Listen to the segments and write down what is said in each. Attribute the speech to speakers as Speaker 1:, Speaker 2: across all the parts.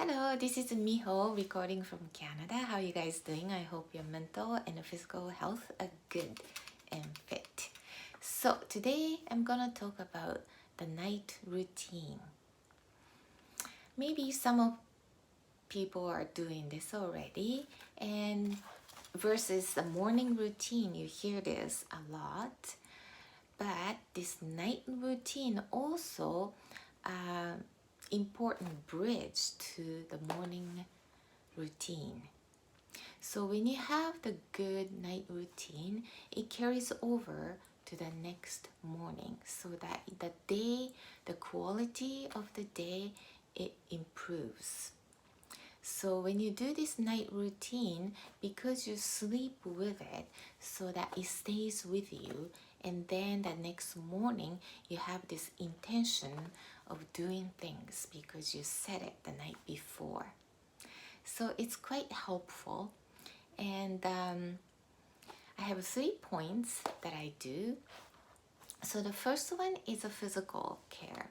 Speaker 1: Hello, this is Miho recording from Canada. How are you guys doing? I hope your mental and physical health are good and fit. So today I'm gonna talk about the night routine. Maybe some of people are doing this already, and versus the morning routine, you hear this a lot. But this night routine also important bridge to the morning routine. So when you have the good night routine, it carries over to the next morning, so that the day, the quality of the day, it improves. So when you do this night routine, because you sleep with it, so that it stays with you, and then the next morning you have this intention of doing things because you said it the night before. So it's quite helpful. And I have 3 points that I do. So the first one is a physical care.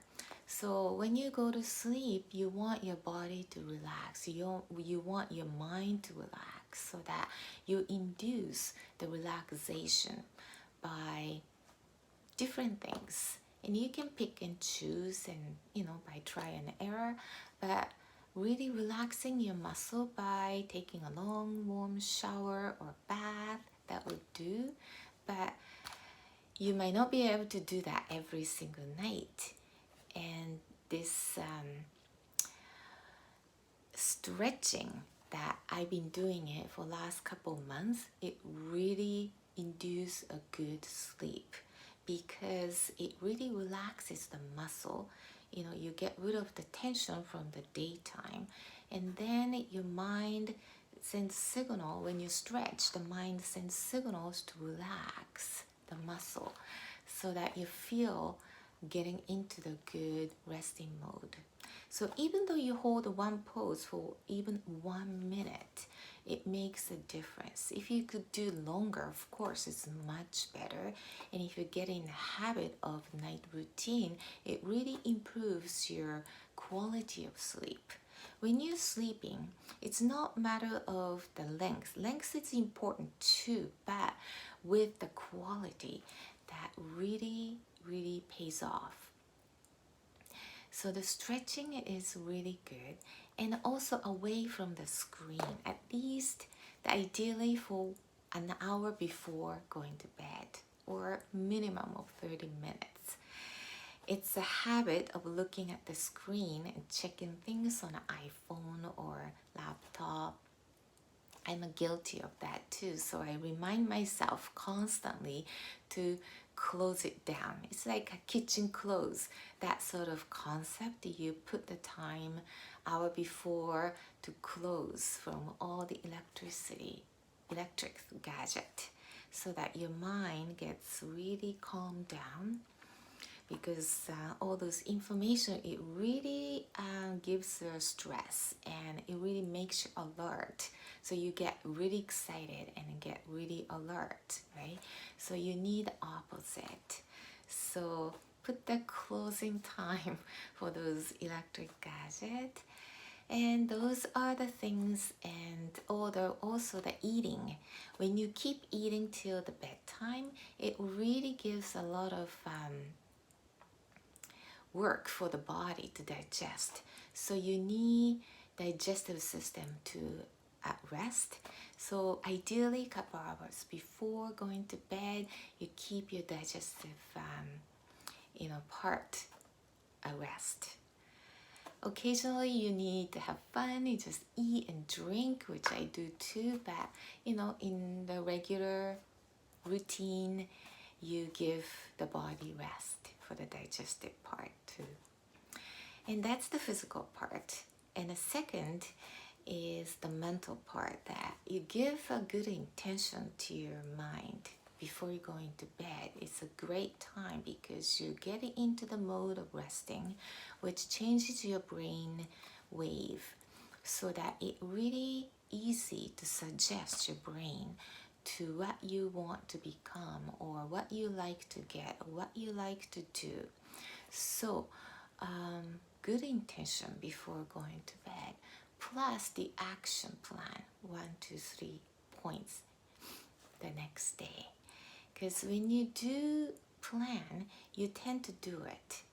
Speaker 1: So when you go to sleep, you want your body to relax. You want your mind to relax, so that you induce the relaxation by different things. And you can pick and choose, and by try and error, but really relaxing your muscle by taking a long warm shower or bath, that would do. But you might not be able to do that every single night. And this stretching that I've been doing it for last couple months, it really induces a good sleep, because it really relaxes the muscle. You get rid of the tension from the daytime, and then your mind sends signal. When you stretch, the mind sends signals to relax the muscle, so that you feel getting into the good resting mode. So even though you hold one pose for even 1 minute, it makes a difference. If you could do longer, of course, it's much better. And if you get in the habit of night routine, it really improves your quality of sleep. When you're sleeping, it's not a matter of the length. Length is important too, but with the quality, that really pays off. So the stretching is really good, and also away from the screen, at least ideally for an hour before going to bed, or minimum of 30 minutes. It's a habit of looking at the screen and checking things on an iPhone or laptop. I'm guilty of that too, so I remind myself constantly to close it down. It's like a kitchen close, that sort of concept. You put the time hour before to close from all the electric gadget, so that your mind gets really calmed down, because all those information, it really gives you stress, and it really makes you alert. So you get really excited and get really alert, right? So you need the opposite. So put the closing time for those electric gadgets. And those are the things. And also the eating. When you keep eating till the bedtime, it really gives a lot of work for the body to digest. So you need digestive system to rest. So ideally, a couple hours before going to bed, you keep your digestive part at rest. Occasionally you need to have fun, you just eat and drink, which I do too, but in the regular routine, you give the body rest for the digestive part too. And that's the physical part. And the second is the mental part, that you give a good intention to your mind before you're going to bed. It's a great time, because you're getting into the mode of resting, which changes your brain wave, so that it really easy to suggest your brain to what you want to become, or what you like to get, or what you like to do. So good intention before going to bed plus the action plan, 1, 2, 3 points the next day. Because when you do plan, you tend to do it,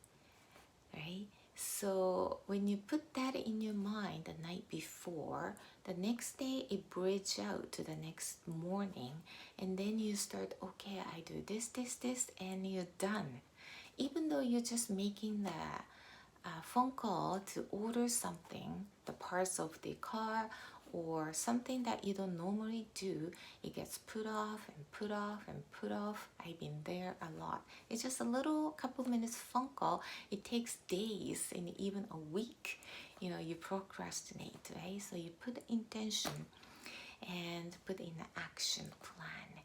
Speaker 1: right? So when you put that in your mind the night before, the next day it bridges out to the next morning, and then you start, okay, I do this, and you're done. Even though you're just making the phone call to order something, the parts of the car or something that you don't normally do, it gets put off and put off and put off. I've been there a lot. It's just a little couple minutes phone call. It takes days and even a week. You procrastinate, right? So you put intention and put in the action plan.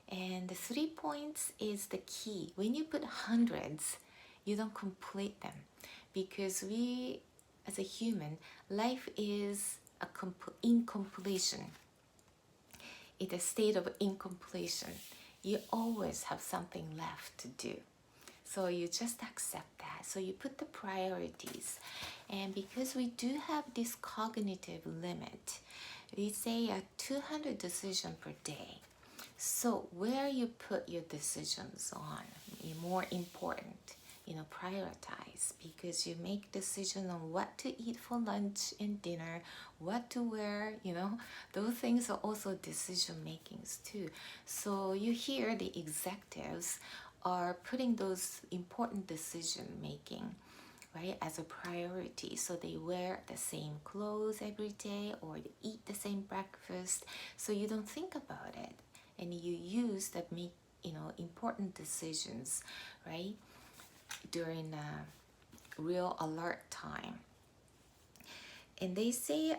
Speaker 1: And the 3 points is the key. When you put hundreds, you don't complete them, because we, as a human, life is incompletion. It's a state of incompletion. You always have something left to do. So you just accept that. So you put the priorities. And because we do have this cognitive limit, we say 200 decisions per day. So where you put your decisions on is more important. Prioritize, because you make decisions on what to eat for lunch and dinner, what to wear, those things are also decision makings too. So you hear the executives are putting those important decision making, right, as a priority. So they wear the same clothes every day, or they eat the same breakfast, so you don't think about it, and you use that make important decisions, right, during real alert time. And they say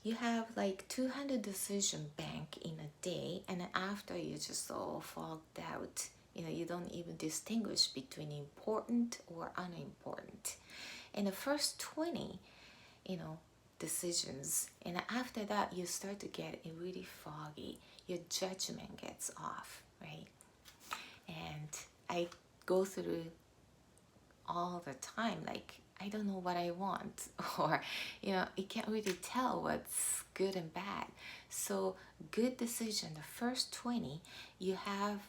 Speaker 1: you have like 200 decision bank in a day, and then after you just all fogged out. You don't even distinguish between important or unimportant. And the first 20 decisions, and after that you start to get really foggy. Your judgment gets off, right? And I go through all the time, like, I don't know what I want, or you can't really tell what's good and bad. So good decision, the first 20, you have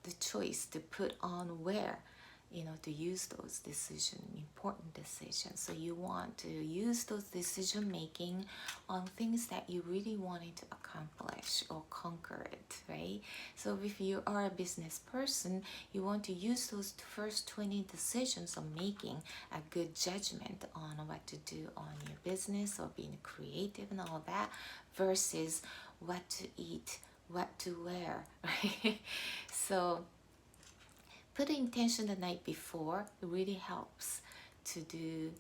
Speaker 1: the choice to put on where to use those important decisions. So you want to use those decision making on things that you really wanted to accomplish or conquer it, right? So if you are a business person, you want to use those first 20 decisions on making a good judgment on what to do on your business or being creative and all that, versus what to eat, what to wear, right? So put the intention the night before. It really helps to do,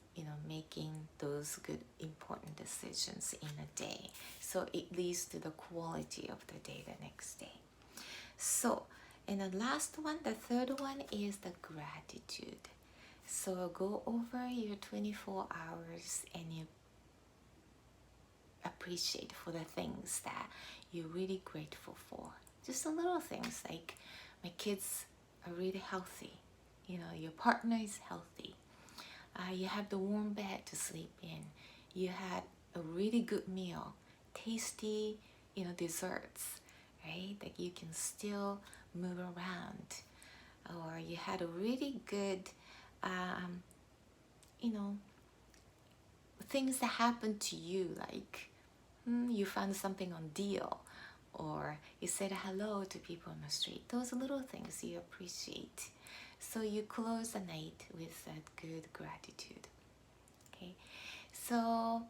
Speaker 1: making those good, important decisions in a day. So it leads to the quality of the day the next day. So, and the last one, the third one, is the gratitude. So go over your 24 hours and you appreciate for the things that you're really grateful for. Just the little things, like my kids are really healthy, your partner is healthy, you have the warm bed to sleep in, you had a really good meal, tasty desserts, right, that you can still move around, or you had a really good things that happened to you, like you found something on deal, or you said hello to people on the street. Those little things you appreciate. So you close the night with that good gratitude. Okay, so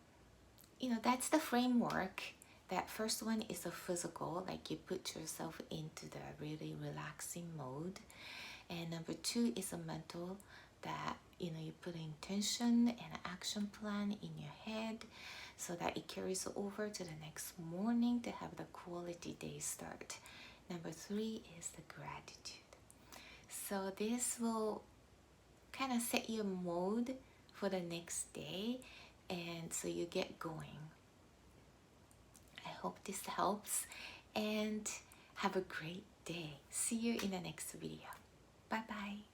Speaker 1: that's the framework. That first one is a physical, like you put yourself into the really relaxing mode. And number 2 is a mental, that you put an intention and an action plan in your head, so that it carries over to the next morning to have the quality day start. Number 3 is the gratitude. So this will kind of set your mode for the next day, and so you get going. I hope this helps, and have a great day. See you in the next video. Bye bye.